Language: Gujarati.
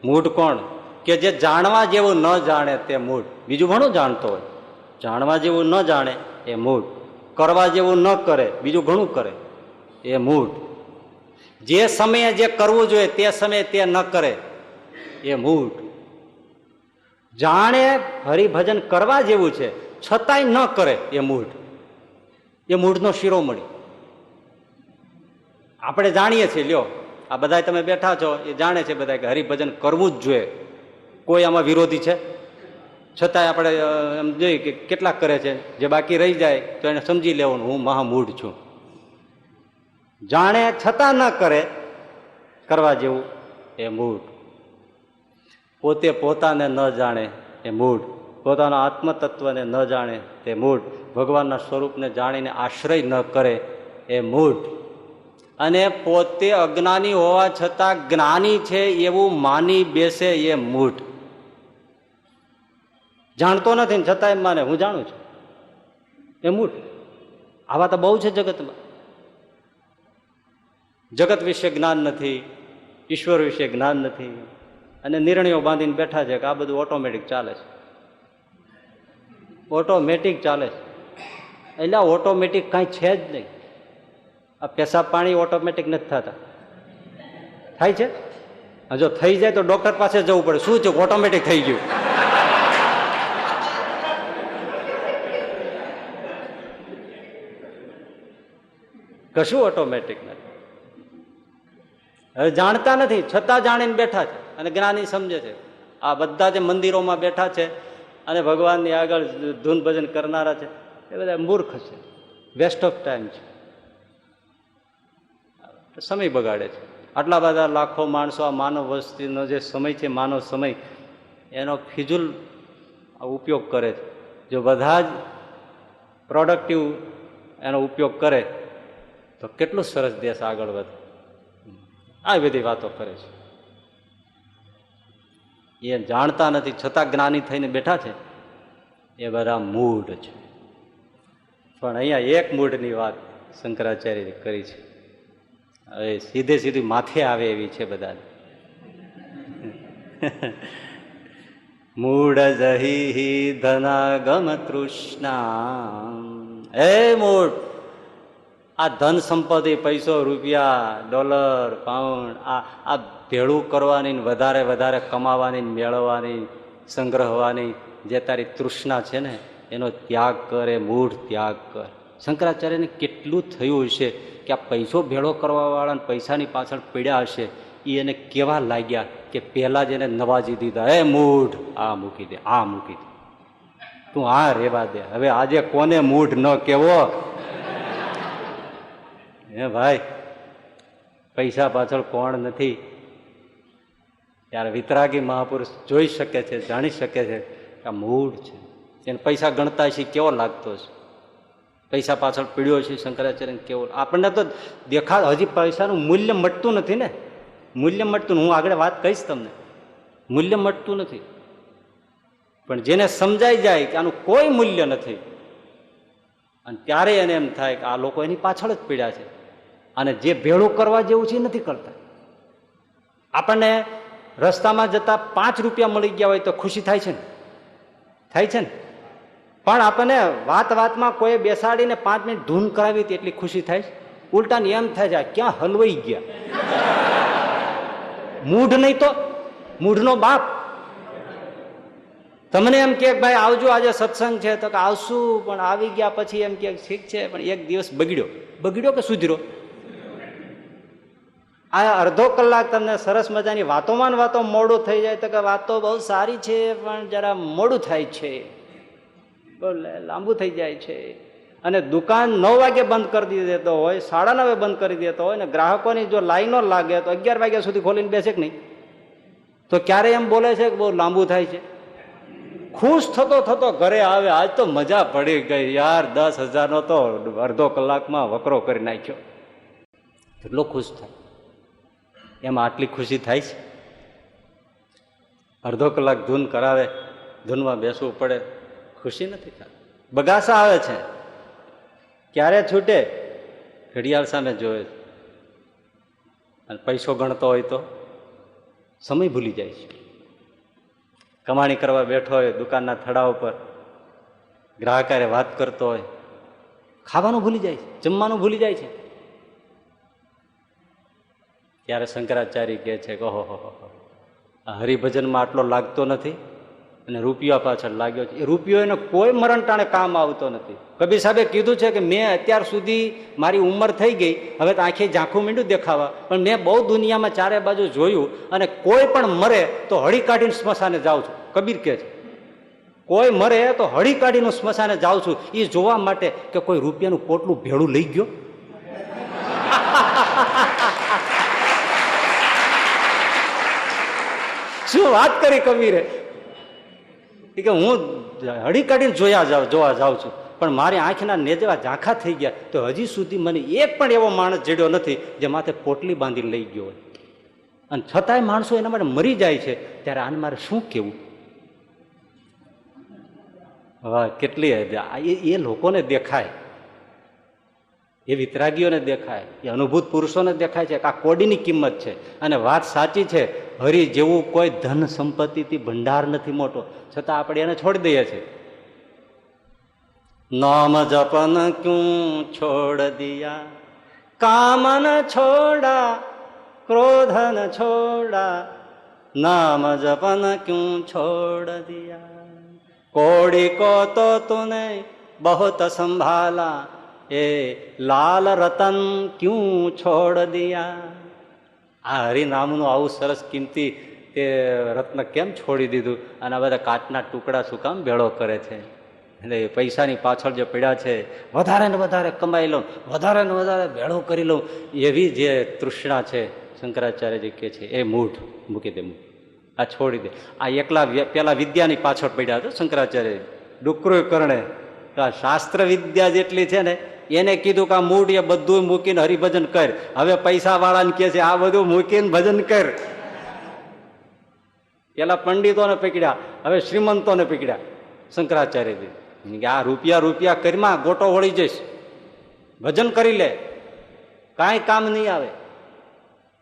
મૂઢ કોણ? કે જે જાણવા જેવું ન જાણે તે મૂઢ. બીજું ઘણું જાણતો હોય, જાણવા જેવું ન જાણે એ મૂઢ. કરવા જેવું ન કરે, બીજું ઘણું કરે એ મૂઢ. જે સમયે જે કરવું જોઈએ તે સમયે તે ન કરે એ મૂઢ. જાણે હરિભજન કરવા જેવું છે છતાંય ન કરે એ મૂઢ. એ મૂઢનો શિરોમણી. આપણે જાણીએ છીએ, લ્યો આ બધા તમે બેઠા છો એ જાણે છે બધા કે હરિભજન કરવું જ જોઈએ, કોઈ આમાં વિરોધી છે? છતાંય આપણે એમ જોઈએ કે કેટલાક કરે છે, જે બાકી રહી જાય તો એને સમજી લેવાનું હું મહામૂઢ છું. જાણે છતાં ન કરે કરવા જેવું એ મૂઢ. પોતે પોતાને ન જાણે એ મૂઢ. પોતાના આત્મતત્વને ન જાણે તે મૂઢ. ભગવાનના સ્વરૂપને જાણીને આશ્રય ન કરે એ મૂઢ. અને પોતે અજ્ઞાની હોવા છતાં જ્ઞાની છે એવું માની બેસે એ મૂઢ. જાણતો નથી છતાં એમ માને હું જાણું છું એ મૂઢ. આવા તો બહુ છે જગતમાં. જગત વિશે જ્ઞાન નથી, ઈશ્વર વિશે જ્ઞાન નથી, અને નિર્ણયો બાંધીને બેઠા છે કે આ બધું ઓટોમેટિક ચાલે છે. ઓટોમેટિક ચાલે છે એટલે ઓટોમેટિક કાંઈ છે જ નહીં. આ પેશાબ પાણી ઓટોમેટિક નથી થતા. થાય છે? જો થઈ જાય તો ડોક્ટર પાસે જવું પડે. શું છે? ઓટોમેટિક થઈ ગયું. કશું ઓટોમેટિક નથી. હવે જાણતા નથી છતાં જાણીને બેઠા છે અને જ્ઞાની સમજે છે. આ બધા જે મંદિરોમાં બેઠા છે અને ભગવાનની આગળ ધૂન ભજન કરનારા છે એ બધા મૂર્ખ છે, વેસ્ટ ઓફ ટાઈમ છે, સમય બગાડે છે. આટલા બધા લાખો માણસો આ માનવ વસ્તીનો જે સમય છે, માનવ સમય, એનો ફિજુલ ઉપયોગ કરે છે. જો બધા જ પ્રોડક્ટિવ એનો ઉપયોગ કરે તો કેટલું સરસ દેશ આગળ વધે. આ બધી વાતો કરે છે. એ જાણતા નથી છતાં જ્ઞાની થઈને બેઠા છે એ બધા મૂઢ છે. પણ અહીંયા એક મૂઢની વાત શંકરાચાર્ય કરી છે. હવે સીધે સીધી માથે આવે એવી છે બધાને. મૂઢ જહી ધનાગમ તૃષ્ણા. હે મૂઢ, આ ધન સંપત્તિ, પૈસો, રૂપિયા, ડોલર, પાઉન્ડ, આ ભેળું કરવાની, વધારે વધારે કમાવાની, મેળવવાની, સંગ્રહવાની જે તારી તૃષ્ણા છે ને એનો ત્યાગ કરે મૂઢ, ત્યાગ કર. શંકરાચાર્યને કેટલું થયું હશે કે આ પૈસો ભેળો કરવા વાળા પૈસાની પાછળ પડ્યા હશે, એ એને કેવા લાગ્યા કે પહેલા જ એને નવાજી દીધા. હે મૂઢ, આ મૂકી દે, આ મૂકી દે, તું આ રેવા દે. હવે આજે કોને મૂઢ ન કેવો? હે ભાઈ, પૈસા પાછળ કોણ નથી? ત્યારે વિતરાગી મહાપુરુષ જોઈ શકે છે, જાણી શકે છે કે આ મૂઢ છે. એને પૈસા ગણતા છે કેવો લાગતો છે, પૈસા પાછળ પીડ્યો છે શંકરાચાર્યને કેવો. આપણને તો દેખાડ, હજી પૈસાનું મૂલ્ય મટતું નથી ને. મૂલ્ય મટતું, હું આગળ વાત કહીશ તમને, મૂલ્ય મટતું નથી. પણ જેને સમજાઈ જાય કે આનું કોઈ મૂલ્ય નથી, અને ત્યારે એને એમ થાય કે આ લોકો એની પાછળ જ પીડ્યા છે, અને જે ભેળું કરવા જેવું છે એ નથી કરતા. આપણને રસ્તામાં જતા 5 રૂપિયા મળી ગયા હોય તો ખુશી થાય છે ને? થાય છે ને? પણ આપણને વાત વાતમાં કોઈ બેસાડીને 5 મિનિટ ધૂન કરાવી હતી એટલી ખુશી થાય છે. ઉલટાને એમ થાય છે ક્યાં હલવાઈ ગયા. મૂઢ નહીં તો મૂઢનો બાપ. તમને એમ કે ભાઈ આવજો આજે સત્સંગ છે, તો કે આવશું, પણ આવી ગયા પછી એમ કે ઠીક છે, પણ એક દિવસ બગડ્યો. બગડ્યો કે સુધર્યો? આ અડધો કલાક તમને સરસ મજાની વાતોમાં વાતો મોડું થઈ જાય તો કે વાતો બહુ સારી છે પણ જરા મોડું થાય છે, લાંબુ થઈ જાય છે. અને દુકાન 9 વાગે બંધ કરી દેતો હોય, 9:30 બંધ કરી દેતો હોય ને ગ્રાહકોની જો લાઈનો લાગે તો 11 વાગ્યા સુધી ખોલીને બેસે કે નહીં? તો ક્યારે એમ બોલે છે કે બહુ લાંબુ થાય છે? ખુશ થતો થતો ઘરે આવે, આજ તો મજા પડી ગઈ યાર, 10,000નો તો અડધો કલાકમાં વકરો કરી નાખ્યો. કેટલો ખુશ થાય. એમાં આટલી ખુશી થાય છે? અડધો કલાક ધૂન કરાવે, ધૂનમાં બેસવું પડે, ખુશી નથી થતી. બગાસા આવે છે. ક્યારે છૂટે? ઘડિયાળ સામે જોવે. અને પૈસો ગણતો હોય તો સમય ભૂલી જાય છે. કમાણી કરવા બેઠો હોય દુકાનના થડા ઉપર, ગ્રાહક હારે વાત કરતો હોય, ખાવાનું ભૂલી જાય છે, જમવાનું ભૂલી જાય છે. ત્યારે શંકરાચાર્ય કહે છે કે ઓહો આ હરિભજનમાં આટલો લાગતો નથી અને રૂપિયા પાછળ લાગ્યો છે. એ રૂપિયો એને કોઈ મરણ ટાણે કામ આવતો નથી. કબીર સાહેબે કીધું છે કે મેં અત્યાર સુધી મારી ઉંમર થઈ ગઈ, હવે તો આંખે ઝાંખું મીંડું દેખાવા, પણ મેં બહુ દુનિયામાં ચારે બાજુ જોયું અને કોઈ પણ મરે તો હળી કાઢીને સ્મશાને જાઉં છું. કબીર કહે છે કોઈ મરે તો હળી કાઢીને સ્મશાને જાઉં છું, એ જોવા માટે કે કોઈ રૂપિયાનું પોટલું ભેળું લઈ ગયો. શું વાત કરી કબીરે કે હું હળી કાઢીને જોવા જાઉં છું, પણ મારી આંખના નેજવા ઝાંખા થઈ ગયા તો હજી સુધી મને એક પણ એવો માણસ જડ્યો નથી જે માથે પોટલી બાંધી લઈ ગયો હોય. અને છતાંય માણસો એના માટે મરી જાય છે. ત્યારે આને મારે શું કેવું? હા, કેટલી એ લોકોને દેખાય, એ વિતરાગીઓને દેખાય, એ અનુભૂત પુરુષોને દેખાય છે કે આ કોડીની કિંમત છે. અને વાત સાચી છે, હરિ જેવું કોઈ ધન સંપત્તિથી ભંડાર નથી મોટો, છતાં આપણે એને છોડી દઈએ છીએ. નામ જપન ક્યું છોડ દિયા, કામન છોડા, ક્રોધન છોડા, નામ જપન ક્યું છોડ દિયા, કોડી કો તો તુને બહુત સંભાલા, એ લાલ રતન ક્યું છોડ દિયા. આ હરિનામનું આવું સરસ કિંમતી એ રત્ન કેમ છોડી દીધું? અને આ બધા કાચના ટુકડા શું કામ ભેળો કરે છે? એટલે પૈસાની પાછળ જે પડ્યા છે, વધારે ને વધારે કમાઈ લઉં, વધારે ને વધારે ભેળો કરી લઉં, એવી જે તૃષ્ણા છે, શંકરાચાર્યજી કહે છે એ મૂઢ મૂકી દે, આ છોડી દે. આ એકલા પેલા વિદ્યાની પાછળ પડ્યા હતા શંકરાચાર્ય, ડુકરો કરણે. આ શાસ્ત્ર વિદ્યા જેટલી છે ને એને કીધું કે આ મૂઢ એ બધું મૂકીને હરિભજન કર. હવે પૈસા વાળાને કહે છે આ બધું મૂકીને ભજન કર. પેલા પંડિતોને પકડ્યા, હવે શ્રીમંતોને પકડ્યા શંકરાચાર્યજી કે આ રૂપિયા કરીમાં ગોટો વળી જઈશ, ભજન કરી લે, કાંઈ કામ નહીં આવે.